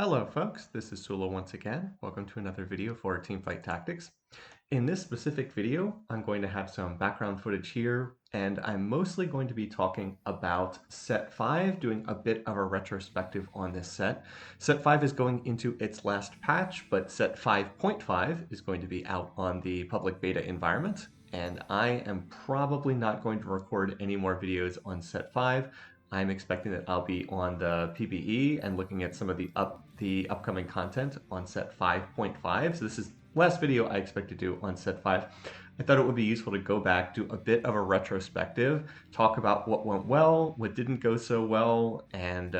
Hello folks, this is Sula once again. Welcome to another video for Teamfight Tactics. In this specific video, I'm going to have some background footage here, and I'm mostly going to be talking about Set 5, doing a bit of a retrospective on this set. Set 5 is going into its last patch, but Set 5.5 is going to be out on the public beta environment, and I am probably not going to record any more videos on Set 5. I'm expecting that I'll be on the PBE and looking at some of the upcoming content on Set 5.5. So this is the last video I expect to do on Set 5. I thought it would be useful to go back, do a bit of a retrospective, talk about what went well, what didn't go so well, and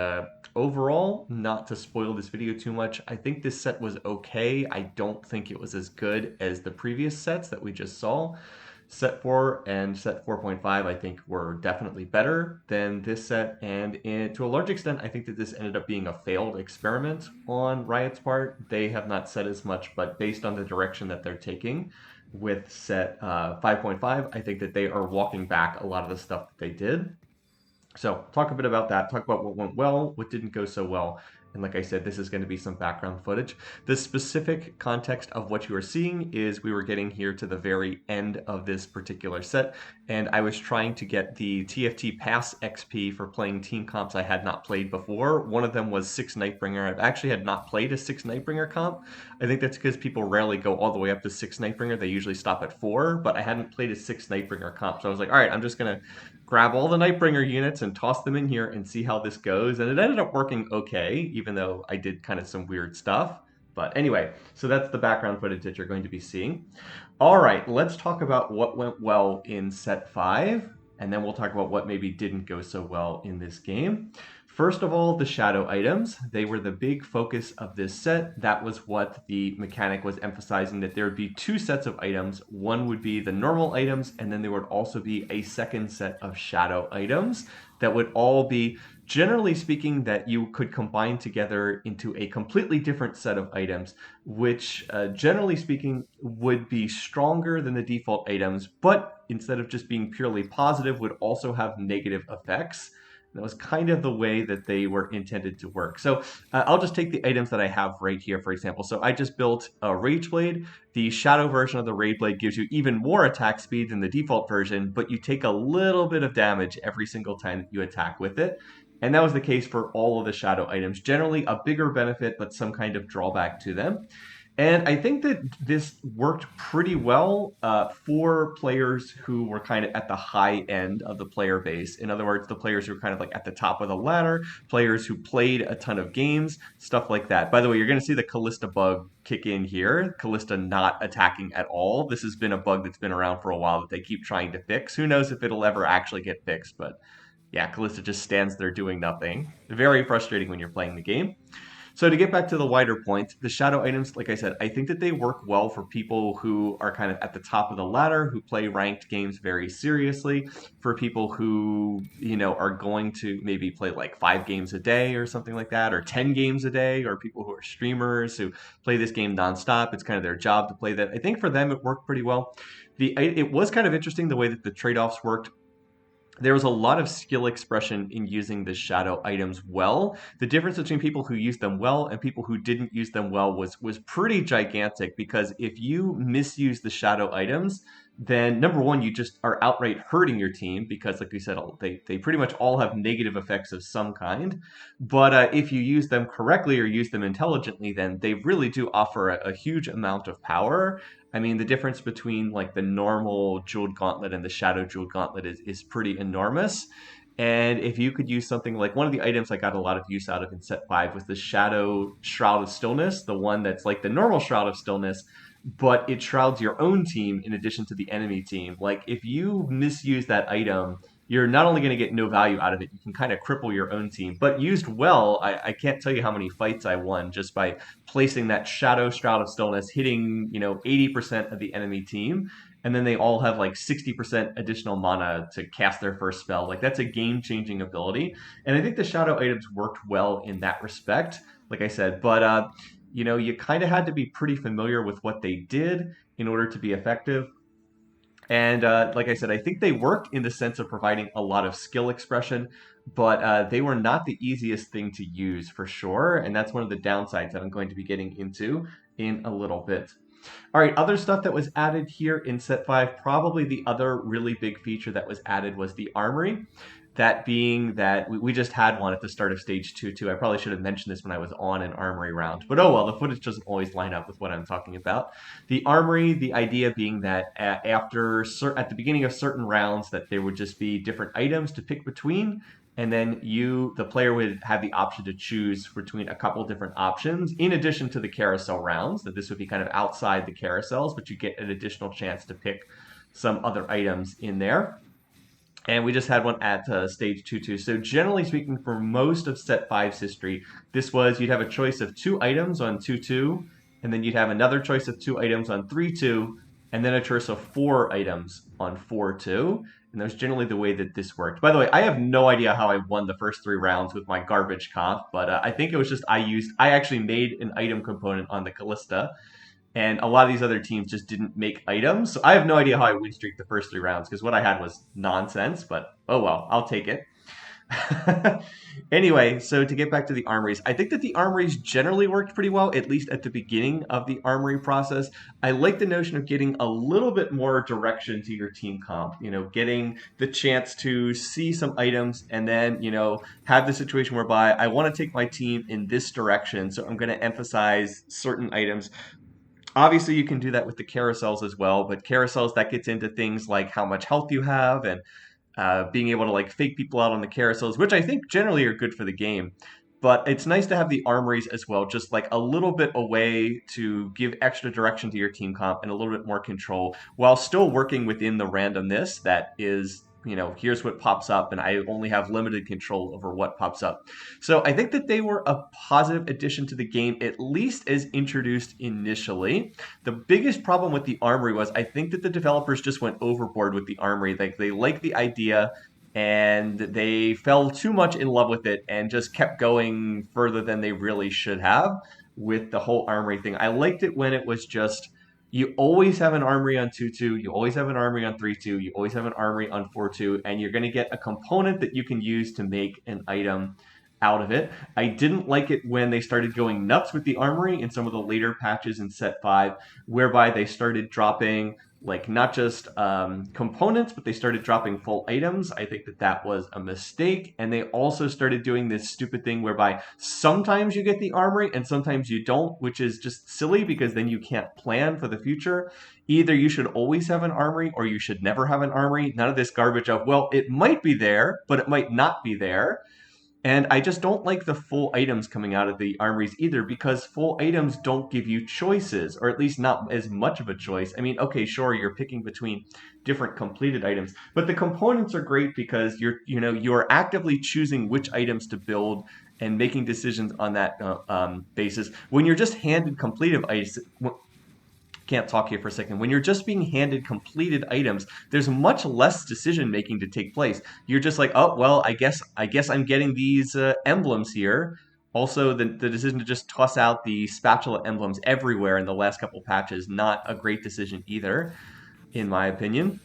overall, not to spoil this video too much, I think this set was okay. I don't think it was as good as the previous sets that we just saw. Set 4 and Set 4.5, I think, were definitely better than this set, and to a large extent, I think that this ended up being a failed experiment on Riot's part. They have not said as much, but based on the direction that they're taking with Set 5.5, I think that they are walking back a lot of the stuff that they did. So talk a bit about that, talk about what went well, what didn't go so well, and like I said, this is going to be some background footage. The specific context of what you are seeing is we were getting here to the very end of this particular set, and I was trying to get the TFT Pass XP for playing team comps I had not played before. One of them was 6 Nightbringer. I've actually had not played a 6 Nightbringer comp. I think that's because people rarely go all the way up to 6 Nightbringer. They usually stop at 4, but I hadn't played a 6 Nightbringer comp, so I was like, all right, I'm just going to grab all the Nightbringer units and toss them in here and see how this goes. And it ended up working okay, even though I did kind of some weird stuff. But anyway, so that's the background footage that you're going to be seeing. All right, let's talk about what went well in Set 5, and then we'll talk about what maybe didn't go so well in this game. First of all, the shadow items. They were the big focus of this set. That was what the mechanic was emphasizing, that there would be 2 sets of items. One would be the normal items, and then there would also be a second set of shadow items that would all be, generally speaking, that you could combine together into a completely different set of items, which generally speaking would be stronger than the default items, but instead of just being purely positive, would also have negative effects. That was kind of the way that they were intended to work. So I'll just take the items that I have right here, for example. So I just built a Rage Blade. The Shadow version of the Rage Blade gives you even more attack speed than the default version, but you take a little bit of damage every single time that you attack with it. And that was the case for all of the Shadow items. Generally a bigger benefit, but some kind of drawback to them. And I think that this worked pretty well for players who were kind of at the high end of the player base. In other words, the players who were kind of like at the top of the ladder, players who played a ton of games, stuff like that. By the way, you're going to see the Callista bug kick in here. Callista not attacking at all. This has been a bug that's been around for a while that they keep trying to fix. Who knows if it'll ever actually get fixed, but yeah, Callista just stands there doing nothing. Very frustrating when you're playing the game. So to get back to the wider point, the shadow items, like I said, I think that they work well for people who are kind of at the top of the ladder, who play ranked games very seriously, for people who, are going to maybe play like 5 games a day or something like that, or 10 games a day, or people who are streamers who play this game nonstop. It's kind of their job to play that. I think for them it worked pretty well. It was kind of interesting the way that the trade-offs worked. There was a lot of skill expression in using the shadow items well. The difference between people who used them well and people who didn't use them well was pretty gigantic, because if you misuse the shadow items, then number one, you just are outright hurting your team, because like we said, they pretty much all have negative effects of some kind. But if you use them correctly or use them intelligently, then they really do offer a huge amount of power. I mean, the difference between like the normal Jeweled Gauntlet and the Shadow Jeweled Gauntlet is pretty enormous. And if you could use something like, one of the items I got a lot of use out of in Set 5 was the Shadow Shroud of Stillness, the one that's like the normal Shroud of Stillness, but it shrouds your own team in addition to the enemy team. Like, if you misuse that item, you're not only going to get no value out of it, you can kind of cripple your own team. But used well, I can't tell you how many fights I won just by placing that Shadow Shroud of Stillness, hitting 80% of the enemy team, and then they all have like 60% additional mana to cast their first spell. Like, that's a game-changing ability, and I think the Shadow items worked well in that respect, like I said. But you kind of had to be pretty familiar with what they did in order to be effective. And like I said, I think they worked in the sense of providing a lot of skill expression, but they were not the easiest thing to use for sure. And that's one of the downsides that I'm going to be getting into in a little bit. All right, other stuff that was added here in Set 5, probably the other really big feature that was added was the Armory. That being that we just had one at the start of Stage 2, too. I probably should have mentioned this when I was on an Armory round. But oh well, the footage doesn't always line up with what I'm talking about. The Armory, the idea being that at the beginning of certain rounds, that there would just be different items to pick between, and then the player would have the option to choose between a couple different options in addition to the carousel rounds. That this would be kind of outside the carousels, but you get an additional chance to pick some other items in there. And we just had one at stage 2-2. So generally speaking, for most of set 5's history, this was, you'd have a choice of 2 items on 2-2, and then you'd have another choice of 2 items on 3-2, and then a choice of 4 items on 4-2. And that's generally the way that this worked. By the way, I have no idea how I won the first 3 rounds with my garbage comp, but I think it was just I actually made an item component on the Callista, and a lot of these other teams just didn't make items. So I have no idea how I win streaked the first 3 rounds, because what I had was nonsense, but oh well, I'll take it. Anyway, so to get back to the armories, I think that the armories generally worked pretty well, at least at the beginning of the armory process. I like the notion of getting a little bit more direction to your team comp, getting the chance to see some items and then, have the situation whereby I want to take my team in this direction, so I'm going to emphasize certain items. Obviously, you can do that with the carousels as well, but carousels, that gets into things like how much health you have and being able to fake people out on the carousels, which I think generally are good for the game. But it's nice to have the armories as well, just a little bit a way to give extra direction to your team comp and a little bit more control while still working within the randomness that is, here's what pops up, and I only have limited control over what pops up. So I think that they were a positive addition to the game, at least as introduced initially. The biggest problem with the armory was I think that the developers just went overboard with the armory. They liked the idea and they fell too much in love with it and just kept going further than they really should have with the whole armory thing. I liked it when it was just, you always have an armory on 2-2, you always have an armory on 3-2, you always have an armory on 4-2, and you're going to get a component that you can use to make an item out of it. I didn't like it when they started going nuts with the armory in some of the later patches in set 5, whereby they started dropping not just components, but they started dropping full items. I think that was a mistake. And they also started doing this stupid thing whereby sometimes you get the armory and sometimes you don't, which is just silly because then you can't plan for the future. Either you should always have an armory or you should never have an armory. None of this garbage of, well, it might be there, but it might not be there. And I just don't like the full items coming out of the armories either, because full items don't give you choices, or at least not as much of a choice. I mean, okay, sure, you're picking between different completed items, but the components are great because you're actively choosing which items to build and making decisions on that basis. When you're just handed completed items, can't talk here for a second. When you're just being handed completed items, there's much less decision making to take place. You're just like, oh well, I guess I'm getting these emblems here. Also, the decision to just toss out the spatula emblems everywhere in the last couple patches, not a great decision either, in my opinion.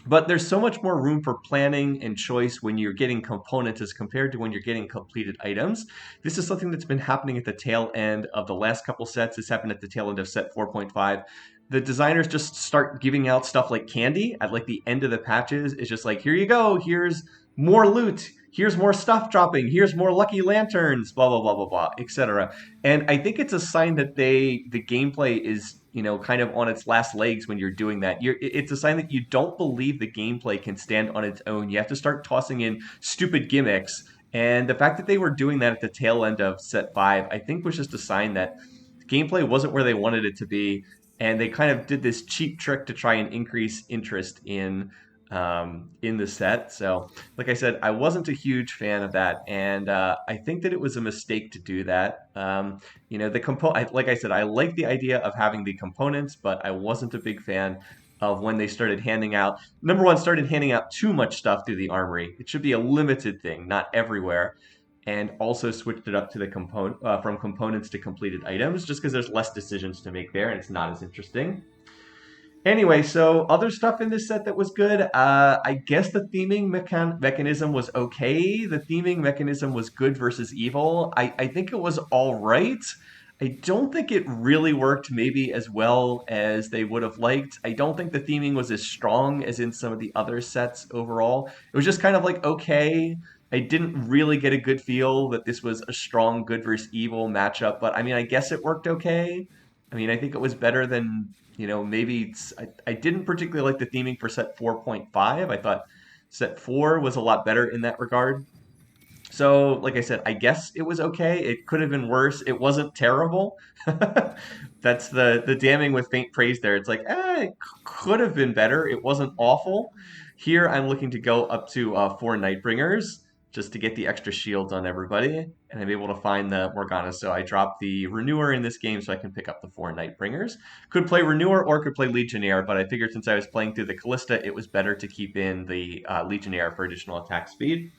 But there's so much more room for planning and choice when you're getting components as compared to when you're getting completed items. This is something that's been happening at the tail end of the last couple sets. This happened at the tail end of set 4.5. The designers just start giving out stuff like candy at the end of the patches. It's just like, here you go, here's more loot, here's more stuff dropping, here's more lucky lanterns, blah, blah, blah, blah, blah, etc. And I think it's a sign that the gameplay is kind of on its last legs when you're doing that. It's a sign that you don't believe the gameplay can stand on its own. You have to start tossing in stupid gimmicks. And the fact that they were doing that at the tail end of set 5, I think was just a sign that gameplay wasn't where they wanted it to be. And they kind of did this cheap trick to try and increase interest in the set. So, like I said, I wasn't a huge fan of that, and I think that it was a mistake to do that. Like I said, I like the idea of having the components, but I wasn't a big fan of when they started handing out. Number one, started handing out too much stuff through the armory. It should be a limited thing, not everywhere. And also switched it up to the from components to completed items, just because there's less decisions to make there, and it's not as interesting. Anyway, so other stuff in this set that was good. I guess the theming mechanism was okay. The theming mechanism was good versus evil. I think it was all right. I don't think it really worked maybe as well as they would have liked. I don't think the theming was as strong as in some of the other sets overall. It was just kind of like okay. I didn't really get a good feel that this was a strong good versus evil matchup, but I mean, I guess it worked okay. I mean, I think it was better than maybe I didn't particularly like the theming for set 4.5. I thought set 4 was a lot better in that regard. So, like I said, I guess it was okay. It could have been worse. It wasn't terrible. That's the damning with faint praise there. It's like, it could have been better. It wasn't awful. Here, I'm looking to go up to 4 Nightbringers just to get the extra shields on everybody, and I'm able to find the Morgana. So I dropped the Renewer in this game so I can pick up the 4 Nightbringers. Could play Renewer or could play Legionnaire, but I figured since I was playing through the Callista, it was better to keep in the Legionnaire for additional attack speed.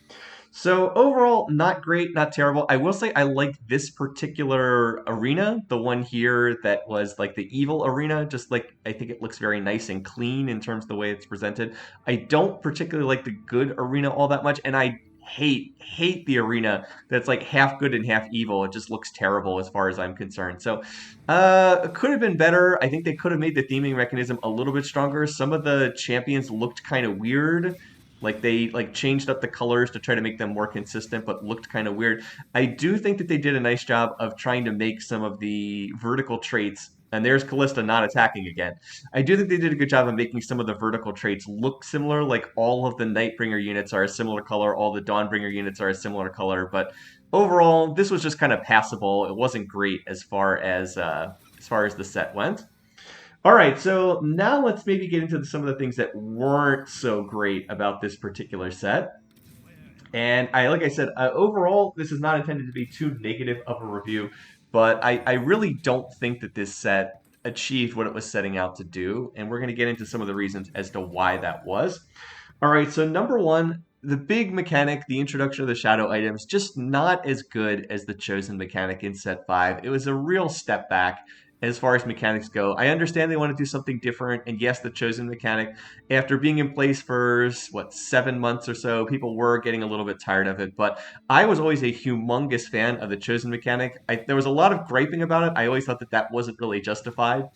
So overall, not great, not terrible. I will say I like this particular arena, the one here that was like the evil arena. Just like I think it looks very nice and clean in terms of the way it's presented. I don't particularly like the good arena all that much, and I hate the arena that's like half good and half evil. It just looks terrible as far as I'm concerned. So it could have been better. I think they could have made the theming mechanism a little bit stronger. Some of the champions looked kind of weird. Like they changed up the colors to try to make them more consistent, but looked kind of weird. I do think that they did a nice job of trying to make some of the vertical traits, and there's Callista not attacking again. I do think they did a good job of making some of the vertical traits look similar, like all of the Nightbringer units are a similar color, all the Dawnbringer units are a similar color, but overall, this was just kind of passable. It wasn't great as far as the set went. All right, so now let's maybe get into some of the things that weren't so great about this particular set. And like I said, overall, this is not intended to be too negative of a review, but I really don't think that this set achieved what it was setting out to do. And we're going to get into some of the reasons as to why that was. All right, so number one, the big mechanic, the introduction of the shadow items, just not as good as the chosen mechanic in set 5. It was a real step back as far as mechanics go. I understand they want to do something different, and yes, the chosen mechanic, after being in place for, 7 months or so, people were getting a little bit tired of it, but I was always a humongous fan of the chosen mechanic. There was a lot of griping about it. I always thought that that wasn't really justified,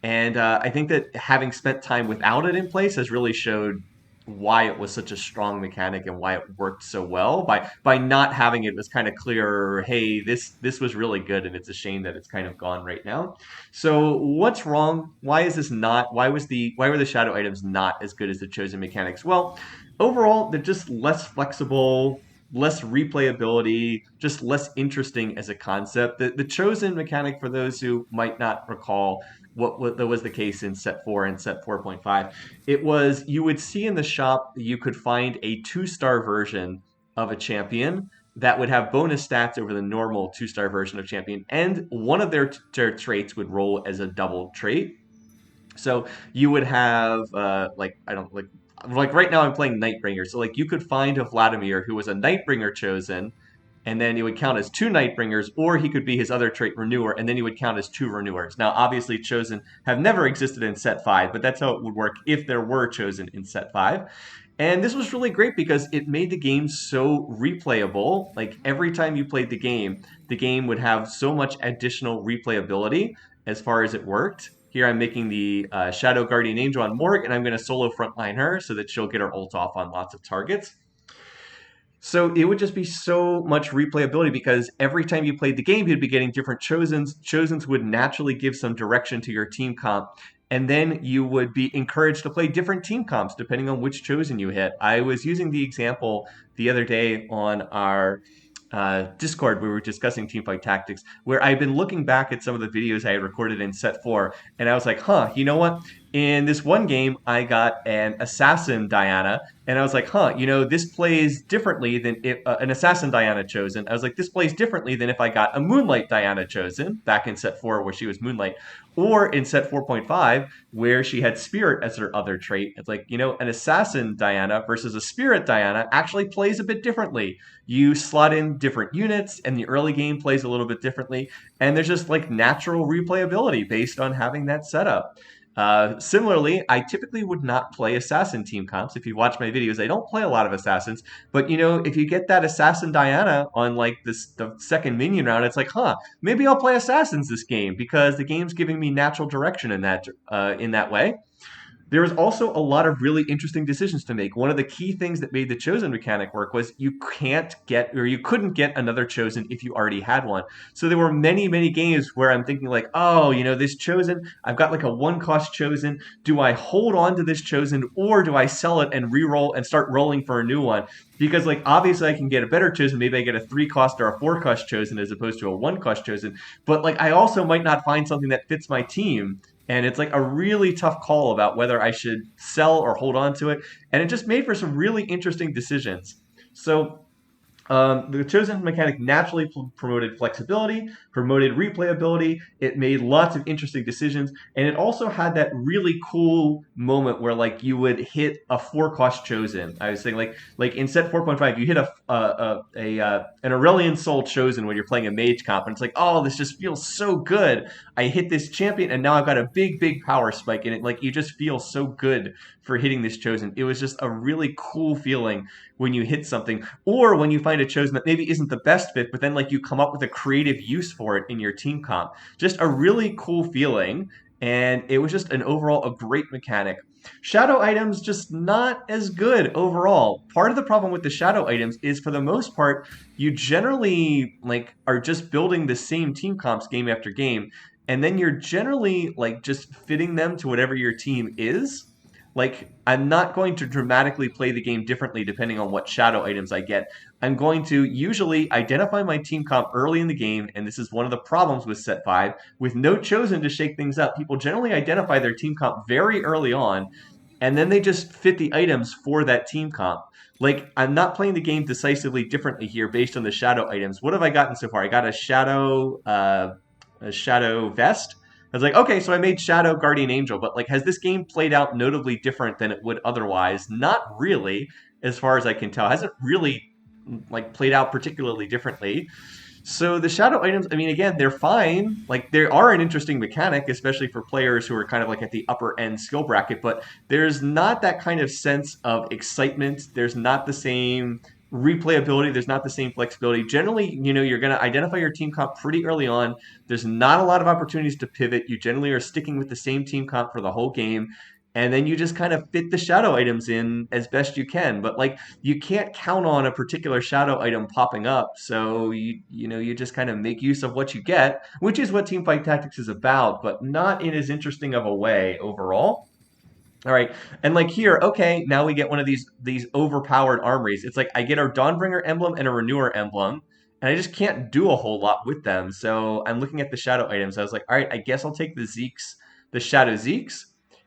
and I think that having spent time without it in place has really showed why it was such a strong mechanic and why it worked so well. By not having it, it was kind of clear, hey, this was really good, and it's a shame that it's kind of gone right now. So what's wrong? Why is this not? Why were the shadow items not as good as the chosen mechanics? Well, overall, they're just less flexible, less replayability, just less interesting as a concept. The chosen mechanic, for those who might not recall what that was the case in set 4 and set 4.5, it was you would see in the shop you could find a 2-star version of a champion that would have bonus stats over the normal 2-star version of champion, and one of their traits would roll as a double trait. So you would have I don't like right now I'm playing Nightbringer, so like you could find a Vladimir who was a Nightbringer chosen, and then it would count as 2 Nightbringers, or he could be his other trait Renewer, and then he would count as 2 Renewers. Now, obviously, Chosen have never existed in Set 5, but that's how it would work if there were Chosen in Set 5. And this was really great because it made the game so replayable. Like, every time you played the game would have so much additional replayability as far as it worked. Here I'm making the Shadow Guardian Angel on Morg, and I'm going to solo frontline her so that she'll get her ult off on lots of targets. So it would just be so much replayability because every time you played the game, you'd be getting different Chosens. Chosens would naturally give some direction to your team comp. And then you would be encouraged to play different team comps depending on which Chosen you hit. I was using the example the other day on our Discord, we were discussing Teamfight Tactics, where I've been looking back at some of the videos I had recorded in set 4, and I was like, you know what? In this one game, I got an Assassin Diana, and I was like, this plays differently than if an Assassin Diana chosen. I was like, this plays differently than if I got a Moonlight Diana chosen back in set 4 where she was Moonlight, or in set 4.5 where she had Spirit as her other trait. It's like, an Assassin Diana versus a Spirit Diana actually plays a bit differently. You slot in different units, and the early game plays a little bit differently, and there's just like natural replayability based on having that setup. Similarly, I typically would not play assassin team comps. If you watch my videos, I don't play a lot of assassins. But if you get that assassin Diana on like the second minion round, it's like, huh, maybe I'll play assassins this game because the game's giving me natural direction in that way. There was also a lot of really interesting decisions to make. One of the key things that made the chosen mechanic work was you couldn't get another chosen if you already had one. So there were many, many games where I'm thinking like, oh, this chosen, I've got like a one cost chosen. Do I hold on to this chosen or do I sell it and re-roll and start rolling for a new one? Because like obviously I can get a better chosen. Maybe I get a 3 cost or a 4 cost chosen as opposed to a 1 cost chosen. But like I also might not find something that fits my team. And it's like a really tough call about whether I should sell or hold on to it. And it just made for some really interesting decisions. So the chosen mechanic naturally promoted flexibility, promoted replayability. It made lots of interesting decisions, and it also had that really cool moment where like you would hit a 4 cost chosen. I was saying like in set 4.5, you hit an Aurelian Soul chosen when you're playing a mage comp, and it's like, oh, this just feels so good. I hit this champion, and now I've got a big power spike in it. Like you just feel so good for hitting this chosen. It was just a really cool feeling when you hit something, or when you find a chosen that maybe isn't the best fit, but then like you come up with a creative use for it in your team comp. Just a really cool feeling, and it was just an overall a great mechanic. Shadow items just not as good overall. Part of the problem with the shadow items is for the most part, you generally like are just building the same team comps game after game, and then you're generally like just fitting them to whatever your team is. Like, I'm not going to dramatically play the game differently depending on what shadow items I get. I'm going to usually identify my team comp early in the game, and this is one of the problems with Set 5. With no chosen to shake things up, people generally identify their team comp very early on, and then they just fit the items for that team comp. Like, I'm not playing the game decisively differently here based on the shadow items. What have I gotten so far? I got a shadow vest. I was like, okay, so I made Shadow Guardian Angel, but like, has this game played out notably different than it would otherwise? Not really, as far as I can tell. It hasn't really like played out particularly differently. So the shadow items, I mean, again, they're fine. Like they are an interesting mechanic, especially for players who are kind of like at the upper end skill bracket. But there's not that kind of sense of excitement. There's not the same replayability. There's not the same flexibility. Generally, you're going to identify your team comp pretty early on. There's not a lot of opportunities to pivot. You generally are sticking with the same team comp for the whole game. And then you just kind of fit the shadow items in as best you can. But like you can't count on a particular shadow item popping up, so you just kind of make use of what you get, which is what Teamfight Tactics is about, but not in as interesting of a way overall. All right, and like here, okay, now we get one of these overpowered armories. It's like I get a Dawnbringer emblem and a Renewer emblem, and I just can't do a whole lot with them. So I'm looking at the shadow items. I was like, all right, I guess I'll take the Shadow Zeeks,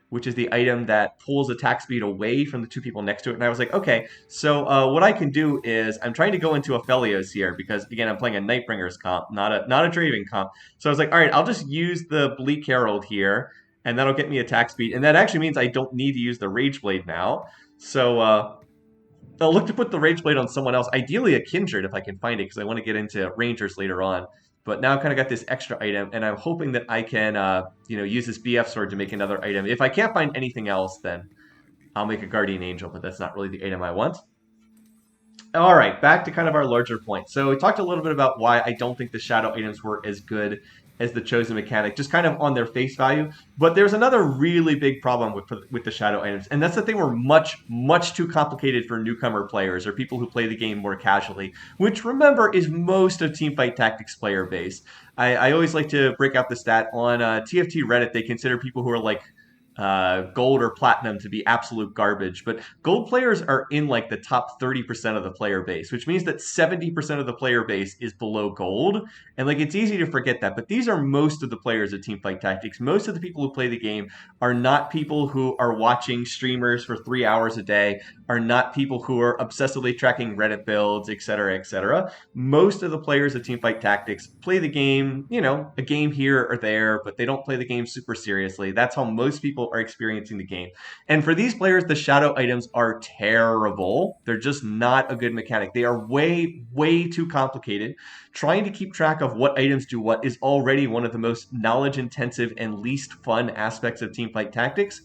which is the item that pulls attack speed away from the two people next to it. And I was like, okay, so what I can do is I'm trying to go into Aphelios here because again I'm playing a Nightbringer's comp, not a Draven comp. So I was like, all right, I'll just use the Bleak Herald here, and that'll get me attack speed. And that actually means I don't need to use the Rage Blade now. So I'll look to put the Rage Blade on someone else, ideally a Kindred if I can find it, because I want to get into Rangers later on. But now I've kind of got this extra item, and I'm hoping that I can, use this BF sword to make another item. If I can't find anything else, then I'll make a Guardian Angel, but that's not really the item I want. All right, back to kind of our larger point. So we talked a little bit about why I don't think the shadow items were as good as the chosen mechanic, just kind of on their face value. But there's another really big problem with the shadow items, and that's that they were much too complicated for newcomer players or people who play the game more casually, which remember is most of Teamfight Tactics player base. I always like to break out the stat on TFT Reddit. They consider people who are like gold or platinum to be absolute garbage, but gold players are in like the top 30% of the player base, which means that 70% of the player base is below gold. And like it's easy to forget that, but these are most of the players of Teamfight Tactics. Most of the people who play the game are not people who are watching streamers for 3 hours a day, are not people who are obsessively tracking Reddit builds, etc., etc. Most of the players of Teamfight Tactics play the game, a game here or there, but they don't play the game super seriously. That's how most people people are experiencing the game. And for these players, the shadow items are terrible. They're just not a good mechanic. They are way, way too complicated. Trying to keep track of what items do what is already one of the most knowledge-intensive and least fun aspects of teamfight tactics.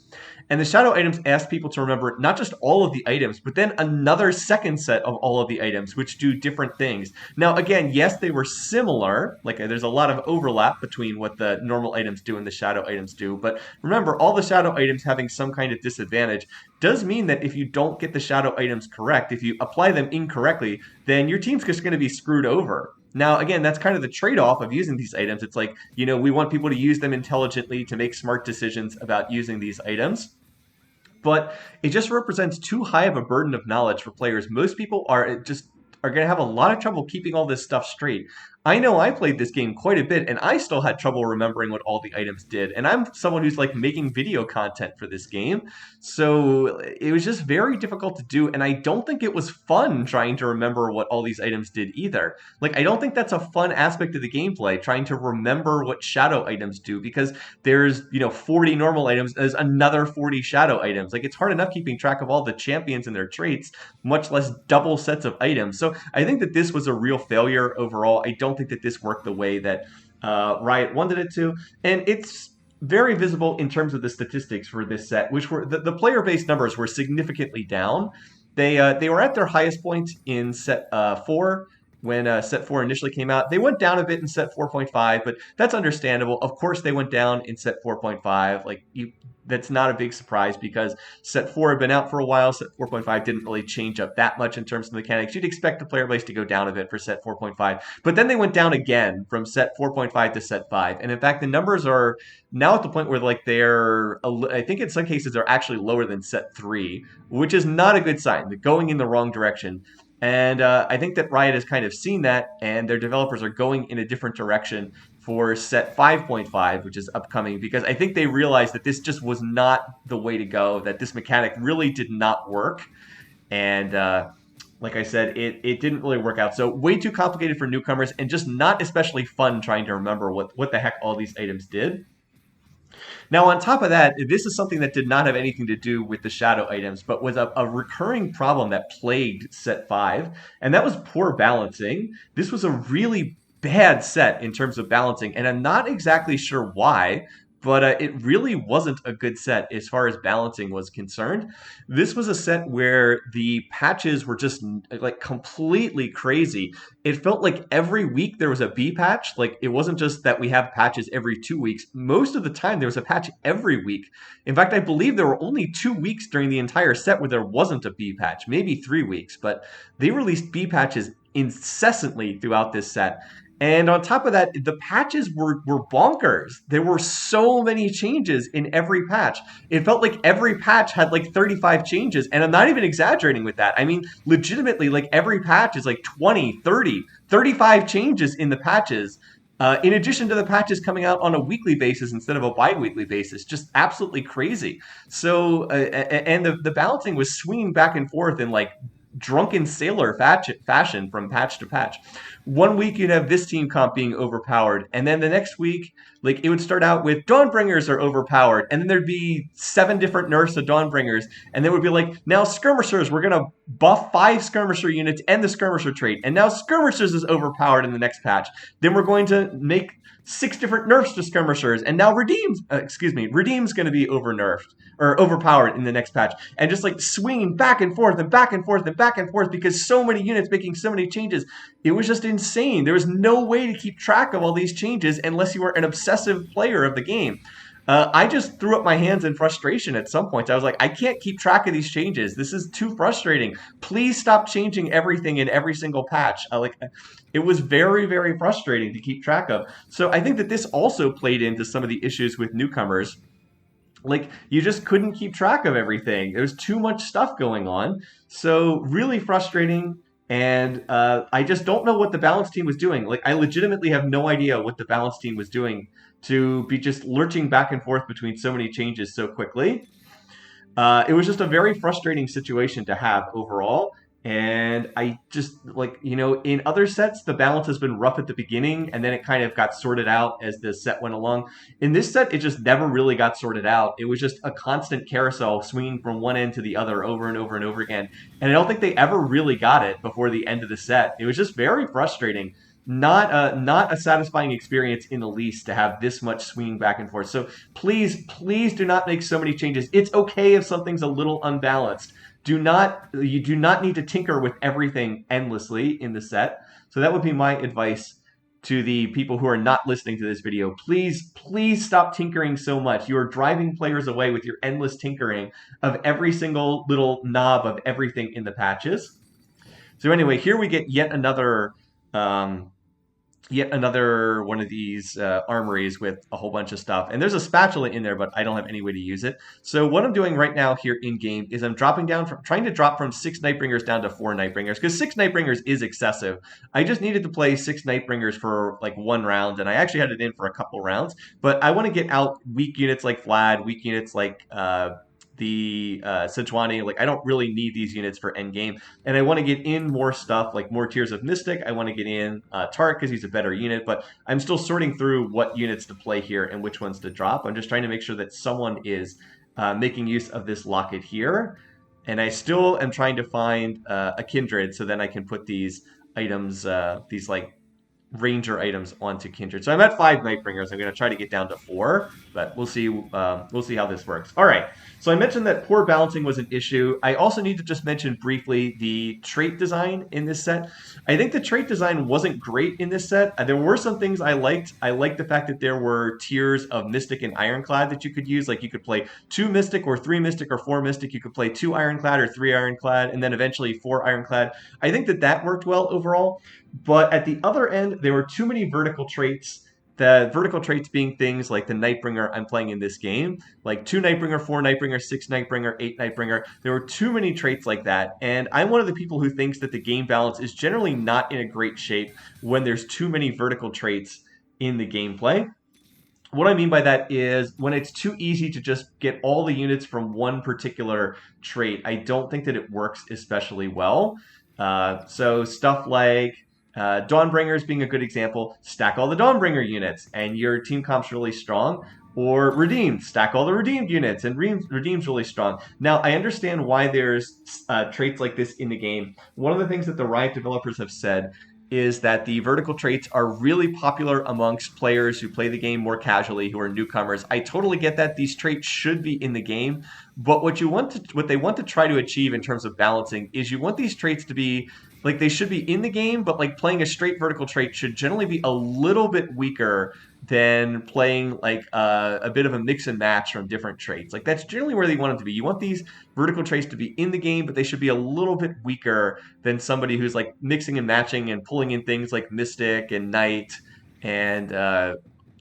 And the shadow items ask people to remember not just all of the items, but then another second set of all of the items, which do different things. Now, again, yes, they were similar. Like, there's a lot of overlap between what the normal items do and the shadow items do. But remember, all the shadow items having some kind of disadvantage does mean that if you don't get the shadow items correct, if you apply them incorrectly, then your team's just going to be screwed over. Now, again, that's kind of the trade-off of using these items. It's like, you know, we want people to use them intelligently to make smart decisions about using these items. But it just represents too high of a burden of knowledge for players. Most people are going to have a lot of trouble keeping all this stuff straight. I know I played this game quite a bit, and I still had trouble remembering what all the items did. And I'm someone who's like making video content for this game, so it was just very difficult to do. And I don't think it was fun trying to remember what all these items did either. Like, I don't think that's a fun aspect of the gameplay, trying to remember what shadow items do, because there's, you know, 40 normal items, there's another 40 shadow items. Like, it's hard enough keeping track of all the champions and their traits, much less double sets of items. So I think that this was a real failure overall. I don't think that this worked the way that Riot wanted it to, and it's very visible in terms of the statistics for this set, which were the player-based numbers were significantly down. They were at their highest point in set 4 when set 4 initially came out. They went down a bit in set 4.5, but that's understandable. Of course, they went down in set 4.5. Like, that's not a big surprise because set 4 had been out for a while. Set 4.5 didn't really change up that much in terms of mechanics. You'd expect the player base to go down a bit for set 4.5, but then they went down again from set 4.5 to set 5. And in fact, the numbers are now at the point where, like, they're, I think in some cases they're actually lower than set 3, which is not a good sign. They're going in the wrong direction. And I think that Riot has kind of seen that, and their developers are going in a different direction for set 5.5, which is upcoming, because I think they realized that this just was not the way to go, that this mechanic really did not work. And like I said, it didn't really work out. So way too complicated for newcomers, and just not especially fun trying to remember what the heck all these items did. Now, on top of that, this is something that did not have anything to do with the shadow items, but was a recurring problem that plagued set 5, and that was poor balancing. This was a really bad set in terms of balancing, and I'm not exactly sure why, but it really wasn't a good set as far as balancing was concerned. This was a set where the patches were just like completely crazy. It felt like every week there was a B patch. Like, it wasn't just that we have patches every 2 weeks. Most of the time there was a patch every week. In fact, I believe there were only 2 weeks during the entire set where there wasn't a B patch, maybe 3 weeks, but they released B patches incessantly throughout this set. And on top of that, the patches were bonkers. There were so many changes in every patch. It felt like every patch had like 35 changes. And I'm not even exaggerating with that. I mean, legitimately, like, every patch is like 20, 30, 35 changes in the patches. In addition to the patches coming out on a weekly basis instead of a bi-weekly basis. Just absolutely crazy. So, and the balancing was swinging back and forth in like drunken sailor fashion from patch to patch. 1 week you'd have this team comp being overpowered, and then the next week, like, it would start out with Dawnbringers are overpowered, and then there'd be 7 different nerfs of Dawnbringers, and then it would be like, now Skirmishers, we're gonna buff 5 Skirmisher units and the Skirmisher trait, and now Skirmishers is overpowered in the next patch. Then we're going to make 6 different nerfs to Skirmishers, and now Redeem's going to be over-nerfed, or overpowered in the next patch, and just like swinging back and forth and back and forth and back and forth because so many units making so many changes. It was just insane. There was no way to keep track of all these changes unless you were an obsessive player of the game. I just threw up my hands in frustration at some point. I was like, I can't keep track of these changes. This is too frustrating. Please stop changing everything in every single patch. It was very, very frustrating to keep track of. So I think that this also played into some of the issues with newcomers. Like, you just couldn't keep track of everything. There was too much stuff going on. So really frustrating. And I just don't know what the balance team was doing. Like, I legitimately have no idea what the balance team was doing to be just lurching back and forth between so many changes so quickly. It was just a very frustrating situation to have overall. And I just like, in other sets, the balance has been rough at the beginning and then it kind of got sorted out as the set went along. In this set, it just never really got sorted out. It was just a constant carousel swinging from one end to the other over and over and over again. And I don't think they ever really got it before the end of the set. It was just very frustrating. Not a satisfying experience in the least to have this much swinging back and forth. So please do not make so many changes. It's okay if something's a little unbalanced. You do not need to tinker with everything endlessly in the set. So that would be my advice to the people who are not listening to this video. Please stop tinkering so much. You are driving players away with your endless tinkering of every single little knob of everything in the patches. So anyway, here we get um, yet another one of these armories with a whole bunch of stuff. And there's a spatula in there, but I don't have any way to use it. So what I'm doing right now here in game is I'm trying to drop from 6 Nightbringers down to 4 Nightbringers, because 6 Nightbringers is excessive. I just needed to play 6 Nightbringers for like 1 round, and I actually had it in for a couple rounds. But I want to get out weak units like Vlad, weak units like the Sejuani. Like, I don't really need these units for endgame, and I want to get in more stuff like more Tears of Mystic. I want to get in Tark because he's a better unit, but I'm still sorting through what units to play here and which ones to drop. I'm just trying to make sure that someone is making use of this locket here, and I still am trying to find a Kindred so then I can put these items, these like ranger items onto Kindred. So I'm at 5 Nightbringers. I'm going to try to get down to 4, but we'll see. We'll see how this works. All right. So I mentioned that poor balancing was an issue. I also need to just mention briefly the trait design in this set. I think the trait design wasn't great in this set. There were some things I liked. I liked the fact that there were tiers of Mystic and Ironclad that you could use. Like, you could play 2 Mystic or 3 Mystic or 4 Mystic. You could play 2 Ironclad or 3 Ironclad, and then eventually 4 Ironclad. I think that worked well overall. But at the other end, there were too many vertical traits. The vertical traits being things like the Nightbringer I'm playing in this game, like 2 Nightbringer, 4 Nightbringer, 6 Nightbringer, 8 Nightbringer. There were too many traits like that. And I'm one of the people who thinks that the game balance is generally not in a great shape when there's too many vertical traits in the gameplay. What I mean by that is when it's too easy to just get all the units from one particular trait, I don't think that it works especially well. So stuff like Dawnbringers being a good example. Stack all the Dawnbringer units and your team comp's really strong. Or Redeemed, stack all the Redeemed units and Redeemed's really strong. Now, I understand why there's traits like this in the game. One of the things that the Riot developers have said is that the vertical traits are really popular amongst players who play the game more casually, who are newcomers. I totally get that. These traits should be in the game, but what they want to try to achieve in terms of balancing is you want these traits to be like, they should be in the game, but like playing a straight vertical trait should generally be a little bit weaker than playing like a bit of a mix and match from different traits. Like, that's generally where they want them to be. You want these vertical traits to be in the game, but they should be a little bit weaker than somebody who's like mixing and matching and pulling in things like Mystic and Knight and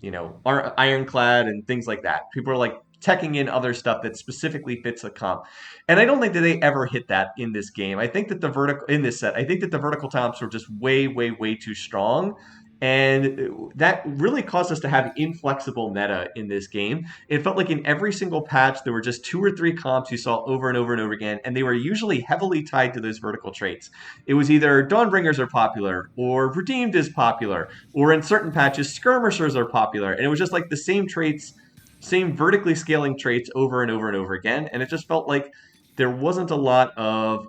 Ironclad and things like that. People are like teching in other stuff that specifically fits the comp. And I don't think that they ever hit that in this game. I think that the vertical comps were just way too strong. And that really caused us to have inflexible meta in this game. It felt like in every single patch, there were just 2 or 3 comps you saw over and over and over again, and they were usually heavily tied to those vertical traits. It was either Dawnbringers are popular, or Redeemed is popular, or in certain patches, Skirmishers are popular. And it was just like the same traits, same vertically scaling traits over and over and over again. And it just felt like there wasn't a lot of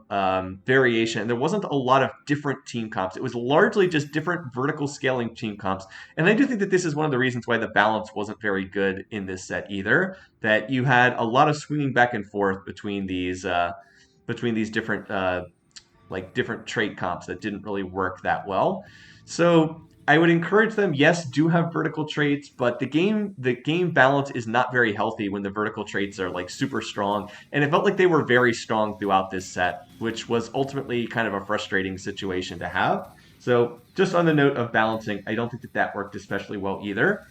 variation. There wasn't a lot of different team comps. It was largely just different vertical scaling team comps. And I do think that this is one of the reasons why the balance wasn't very good in this set either, that you had a lot of swinging back and forth between these different different trait comps that didn't really work that well. So I would encourage them, yes, do have vertical traits, but the game balance is not very healthy when the vertical traits are like super strong. And it felt like they were very strong throughout this set, which was ultimately kind of a frustrating situation to have. So just on the note of balancing, I don't think that worked especially well either.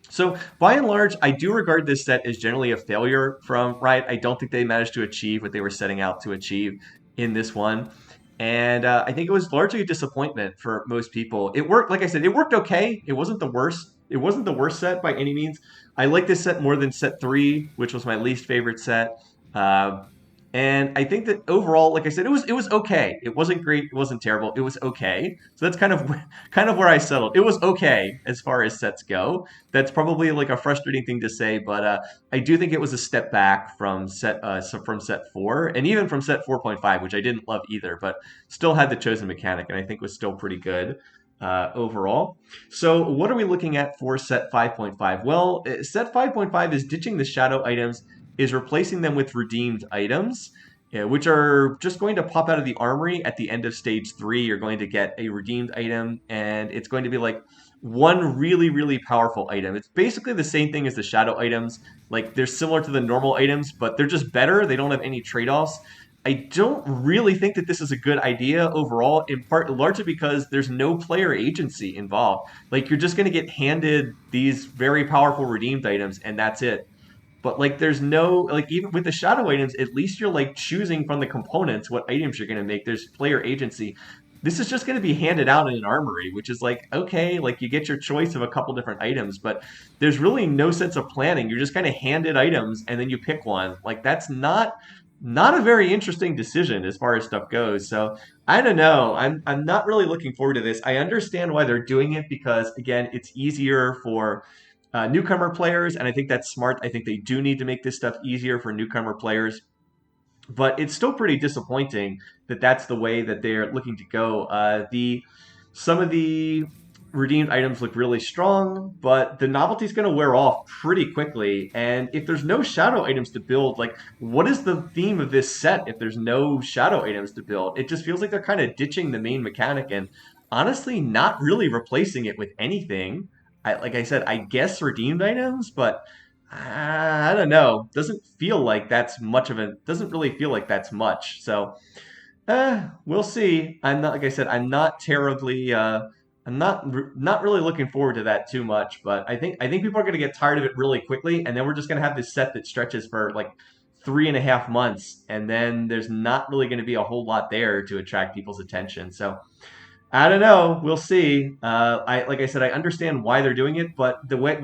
So by and large, I do regard this set as generally a failure from Riot. I don't think they managed to achieve what they were setting out to achieve in this one. And I think it was largely a disappointment for most people. It worked, like I said, it worked okay. It wasn't the worst. It wasn't the worst set by any means. I like this set more than set 3, which was my least favorite set. And I think that overall, like I said, it was okay. It wasn't great. It wasn't terrible. It was okay. So that's kind of where I settled. It was okay as far as sets go. That's probably like a frustrating thing to say, but I do think it was a step back from set 4, and even from set 4.5, which I didn't love either, but still had the chosen mechanic, and I think was still pretty good overall. So what are we looking at for set 5.5? Well, set 5.5 is ditching the shadow items, is replacing them with redeemed items, which are just going to pop out of the armory at the end of stage 3. You're going to get a redeemed item, and it's going to be like one really, really powerful item. It's basically the same thing as the shadow items. Like, they're similar to the normal items, but they're just better. They don't have any trade-offs. I don't really think that this is a good idea overall, in part largely because there's no player agency involved. Like, you're just going to get handed these very powerful redeemed items, and that's it. But like, there's no, like, even with the shadow items, at least you're like choosing from the components what items you're going to make. There's player agency. This is just going to be handed out in an armory, which is like, okay, like, you get your choice of a couple different items, but there's really no sense of planning. You're just kind of handed items and then you pick one. Like, that's not a very interesting decision as far as stuff goes. So I don't know. I'm not really looking forward to this. I understand why they're doing it because, again, it's easier for newcomer players, and I think that's smart. I think they do need to make this stuff easier for newcomer players, but it's still pretty disappointing that that's the way that they're looking to go. The Some of the redeemed items look really strong, but the novelty is going to wear off pretty quickly. And if there's no shadow items to build, like, what is the theme of this set if there's no shadow items to build? It just feels like they're kind of ditching the main mechanic and honestly not really replacing it with anything. Like I said, I guess redeemed items, but I don't know. Doesn't really feel like that's much. So we'll see. I'm not, like I said, I'm not terribly I'm not really looking forward to that too much, but I think people are going to get tired of it really quickly, and then we're just going to have this set that stretches for like 3.5 months, and then there's not really going to be a whole lot there to attract people's attention. So I don't know. We'll see. Like I said, I understand why they're doing it, but the way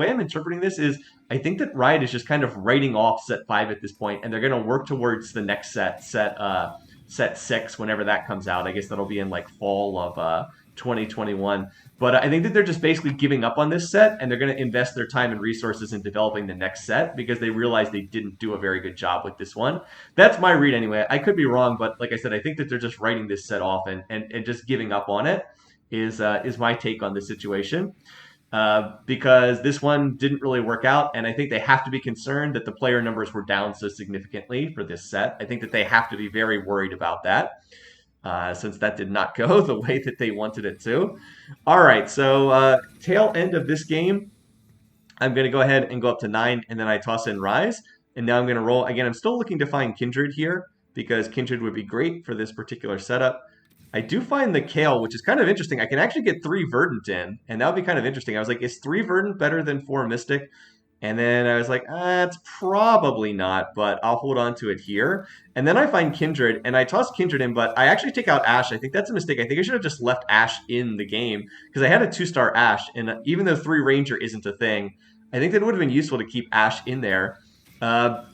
I'm interpreting this is, I think that Riot is just kind of writing off set 5 at this point, and they're going to work towards the next set 6, whenever that comes out. I guess that'll be in like fall of 2021. But I think that they're just basically giving up on this set, and they're going to invest their time and resources in developing the next set because they realize they didn't do a very good job with this one. That's my read anyway. I could be wrong, but like I said, I think that they're just writing this set off and just giving up on it is my take on the situation. Because this one didn't really work out, and I think they have to be concerned that the player numbers were down so significantly for this set. I think that they have to be very worried about that, since that did not go the way that they wanted it to. All right, so tail end of this game, I'm going to go ahead and go up to 9, and then I toss in Rise, and now I'm going to roll. Again, I'm still looking to find Kindred here, because Kindred would be great for this particular setup. I do find the Kale, which is kind of interesting. I can actually get 3 Verdant in, and that would be kind of interesting. I was like, is 3 Verdant better than 4 Mystic? And then I was like, it's probably not, but I'll hold on to it here. And then I find Kindred, and I toss Kindred in, but I actually take out Ashe. I think that's a mistake. I think I should have just left Ashe in the game, because I had a 2-star Ashe, and even though 3 Ranger isn't a thing, I think that it would have been useful to keep Ashe in there.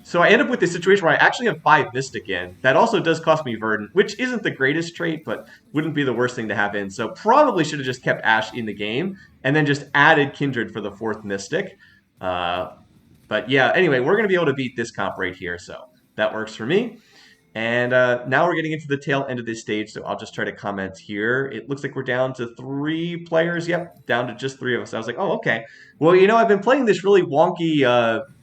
So I end up with this situation where I actually have 5 Mystic in. That also does cost me Verdant, which isn't the greatest trait, but wouldn't be the worst thing to have in. So probably should have just kept Ashe in the game, and then just added Kindred for the 4th Mystic. But yeah, anyway, we're going to be able to beat this comp right here, so that works for me. And now we're getting into the tail end of this stage, so I'll just try to comment here. It looks like we're down to 3 players. Yep, down to just 3 of us. I was like, oh, okay. Well, I've been playing this really wonky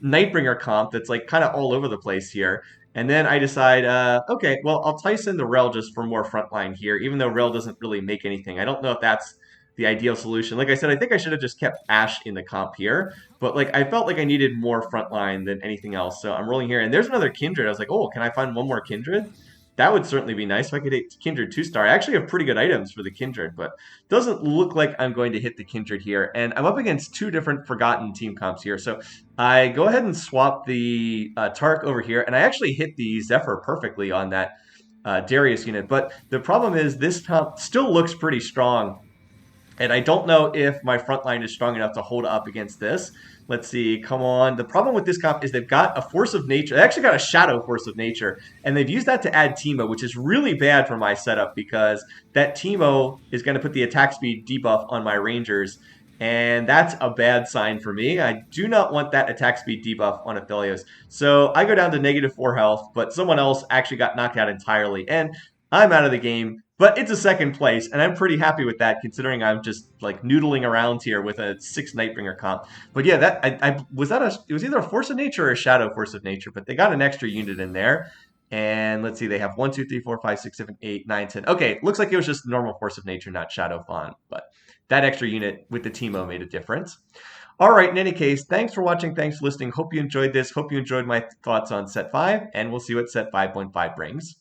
Nightbringer comp that's like kind of all over the place here. And then I decide, okay, well, I'll Tyson the Rel just for more frontline here, even though Rel doesn't really make anything. I don't know if that's the ideal solution. Like I said, I think I should have just kept Ashe in the comp here, but like I felt like I needed more frontline than anything else. So I'm rolling here, and there's another Kindred. I was like, oh, can I find one more Kindred? That would certainly be nice if I could hit Kindred 2-star. I actually have pretty good items for the Kindred, but doesn't look like I'm going to hit the Kindred here. And I'm up against 2 different Forgotten team comps here. So I go ahead and swap the Tark over here, and I actually hit the Zephyr perfectly on that Darius unit. But the problem is this comp still looks pretty strong And I don't know if my front line is strong enough to hold up against this. Let's see. Come on. The problem with this comp is they've got a force of nature. They actually got a shadow force of nature, and they've used that to add Teemo, which is really bad for my setup because that Teemo is going to put the attack speed debuff on my Rangers, and that's a bad sign for me. I do not want that attack speed debuff on Aphelios. So I go down to -4 health, but someone else actually got knocked out entirely. And I'm out of the game, but it's a second place, and I'm pretty happy with that considering I'm just like noodling around here with a 6 Nightbringer comp. But yeah, that I was that it was either a Force of Nature or a Shadow Force of Nature, but they got an extra unit in there. And let's see, they have 1, 2, 3, 4, 5, 6, 7, 8, 9, 10. Okay, looks like it was just normal Force of Nature, not Shadow Font, but that extra unit with the Teemo made a difference. All right, in any case, thanks for watching, thanks for listening. Hope you enjoyed this. Hope you enjoyed my thoughts on Set 5, and we'll see what Set 5.5 brings.